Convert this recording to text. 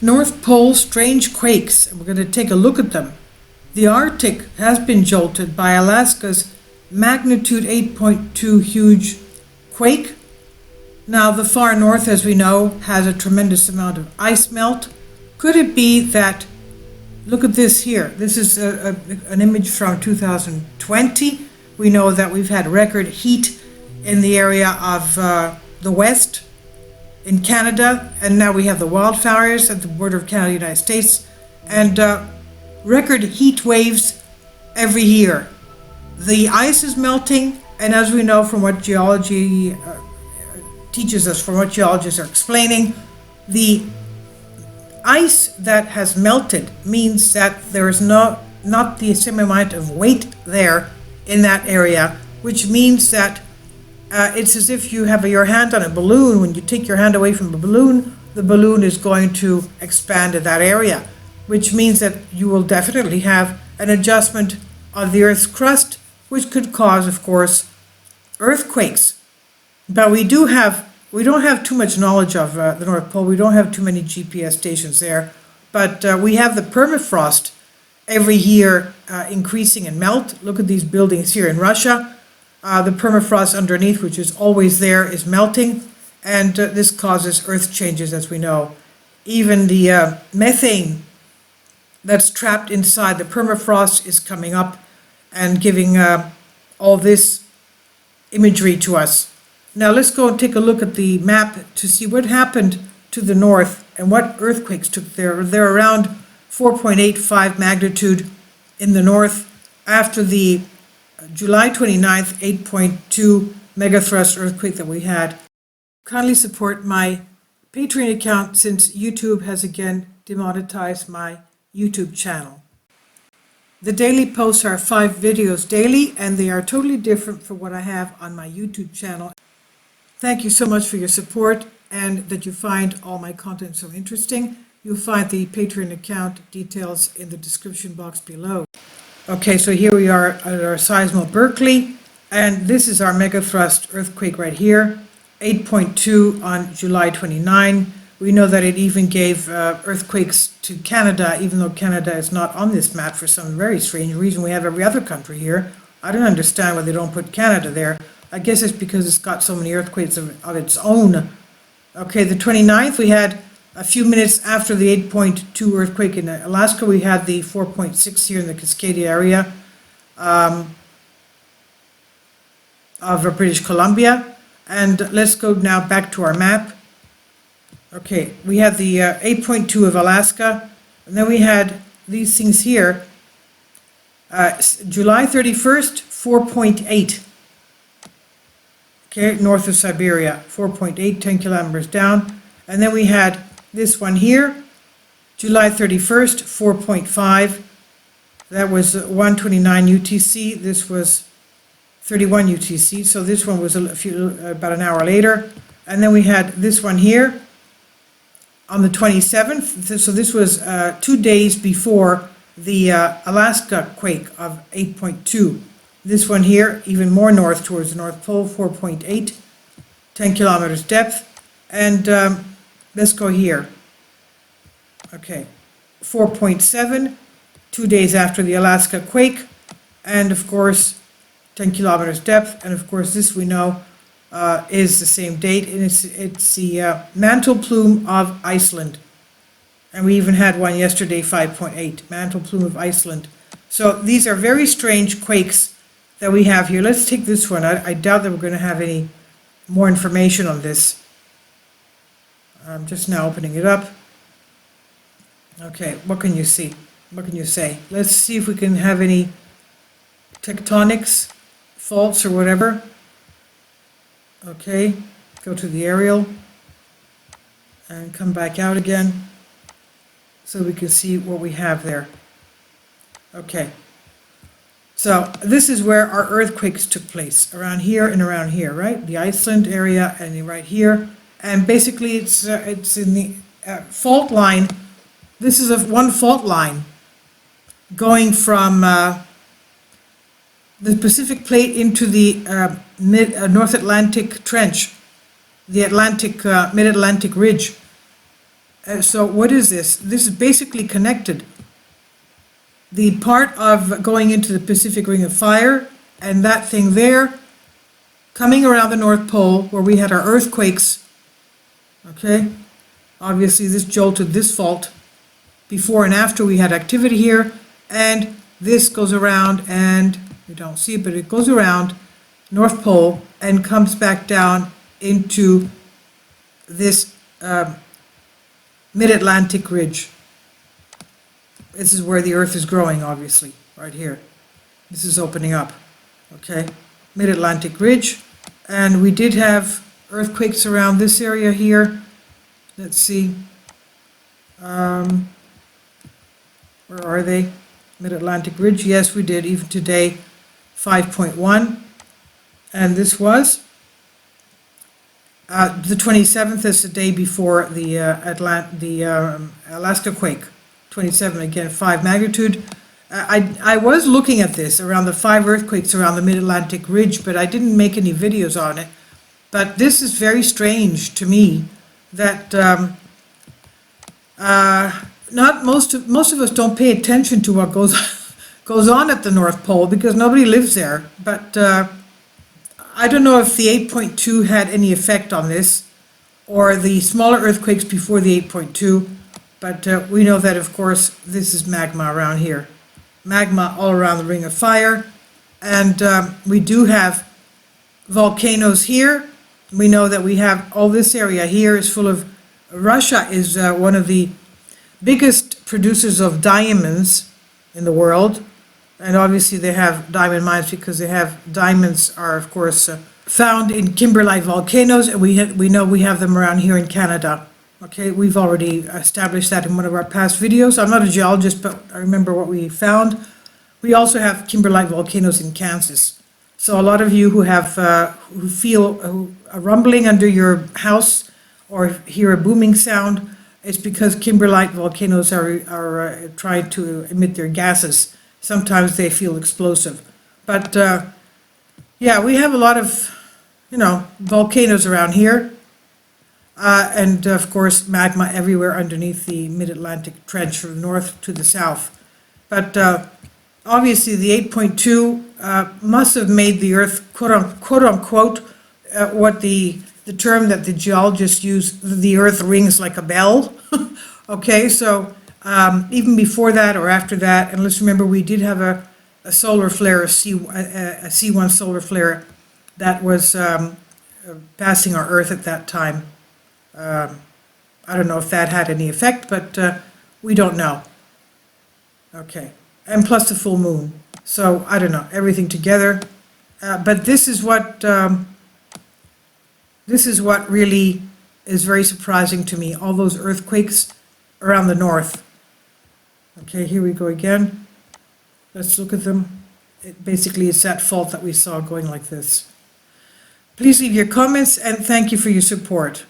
North Pole strange quakes, and we're going to take a look at them. The Arctic has been jolted by Alaska's magnitude 8.2 huge quake. Now, the far north, as we know, has a tremendous amount of ice melt. Could it be that, look at this here, this is an image from 2020. We know that we've had record heat in the area of the west in Canada, and now we have the wildfires at the border of Canada and the United States, and record heat waves every year. The ice is melting, and as we know from what geology teaches us, from what geologists are explaining, the ice that has melted means that there is not the same amount of weight there in that area, which means that it's as if you have your hand on a balloon. When you take your hand away from the balloon is going to expand in that area, which means that you will definitely have an adjustment of the Earth's crust, which could cause, of course, earthquakes. But we don't have too much knowledge of the North Pole. We don't have too many GPS stations there, but we have the permafrost every year increasing in melt. Look at these buildings here in Russia. The permafrost underneath, which is always there, is melting, and this causes earth changes, as we know. Even the methane that's trapped inside the permafrost is coming up and giving all this imagery to us. Now let's go and take a look at the map to see what happened to the north and what earthquakes took there. They're around 4.85 magnitude in the north after the July 29th 8.2 megathrust earthquake that we had. Kindly support my Patreon account since YouTube has again demonetized my YouTube channel. The daily posts are 5 videos daily, and they are totally different from what I have on my YouTube channel. Thank you so much for your support and that you find all my content so interesting. You'll find the Patreon account details in the description box below. Okay, so here we are at our seismo Berkeley, and this is our megathrust earthquake right here, 8.2 on July 29. We know that it even gave earthquakes to Canada, even though Canada is not on this map for some very strange reason. We have every other country here. I don't understand why they don't put Canada there. I guess it's because it's got so many earthquakes of its own. Okay, the 29th, we had a few minutes after the 8.2 earthquake in Alaska, we had the 4.6 here in the Cascadia area of British Columbia. And let's go now back to our map. Okay, we had the 8.2 of Alaska, and then we had these things here. July 31st, 4.8. Okay, north of Siberia, 4.8, 10 kilometers down. And then we had this one here, July 31st, 4.5. That was 129 UTC. This was 31 UTC. So this one was about an hour later. And then we had this one here on the 27th. So this was 2 days before the Alaska quake of 8.2. This one here, even more north towards the North Pole, 4.8, 10 kilometers depth. And let's go here. Okay, 4.7, 2 days after the Alaska quake. And of course, 10 kilometers depth. And of course, this we know is the same date. And it's the mantle plume of Iceland. And we even had one yesterday, 5.8, mantle plume of Iceland. So these are very strange quakes that we have here. Let's take this one. I doubt that we're going to have any more information on this. I'm just now opening it up. Okay, what can you see? What can you say? Let's see if we can have any tectonics, faults or whatever. Okay, go to the aerial and come back out again so we can see what we have there. Okay. So this is where our earthquakes took place, around here and around here, right? The Iceland area and right here. And basically it's in the fault line. This is one fault line going from the Pacific Plate into the North Atlantic Trench, the Mid-Atlantic Ridge. So what is this? This is basically connected. The part of going into the Pacific Ring of Fire and that thing there, coming around the North Pole where we had our earthquakes, okay? Obviously this jolted this fault before and after we had activity here, and this goes around, and we don't see it, but it goes around North Pole and comes back down into this mid-Atlantic ridge. This is where the Earth is growing, obviously, right here. This is opening up, okay? Mid-Atlantic ridge, and we did have earthquakes around this area here. Let's see. Where are they? Mid-Atlantic ridge, yes, we did, even today, 5.1. And this was the 27th is the day before the Alaska quake. 27, again, 5 magnitude. I was looking at this around the 5 earthquakes around the Mid-Atlantic ridge, but I didn't make any videos on it. But this is very strange to me that not most of us don't pay attention to what goes on at the North Pole because nobody lives there. But I don't know if the 8.2 had any effect on this, or the smaller earthquakes before the 8.2, but we know that, of course, this is magma around here. Magma all around the Ring of Fire, and we do have volcanoes here. We know that we have all this area here is full of, Russia is one of the biggest producers of diamonds in the world. And obviously they have diamond mines because they have diamonds are, of course, found in kimberlite volcanoes, and we know we have them around here in Canada. Okay, we've already established that in one of our past videos. I'm not a geologist, but I remember what we found. We also have kimberlite volcanoes in Kansas. So a lot of you who have who feel a rumbling under your house or hear a booming sound, it's because kimberlite volcanoes are trying to emit their gases. Sometimes they feel explosive. But yeah, we have a lot of, volcanoes around here. And of course, magma everywhere underneath the Mid-Atlantic Trench from the north to the south. But obviously the 8.2 must have made the Earth, quote unquote, what the term that the geologists use, the Earth rings like a bell. Okay, so even before that or after that, and let's remember we did have a solar flare, a C1 solar flare that was passing our Earth at that time. I don't know if that had any effect, but we don't know. Okay, and plus the full moon. So I don't know, everything together. But this is what really is very surprising to me. All those earthquakes around the north. Okay, here we go again. Let's look at them. Basically, it's that fault that we saw going like this. Please leave your comments, and thank you for your support.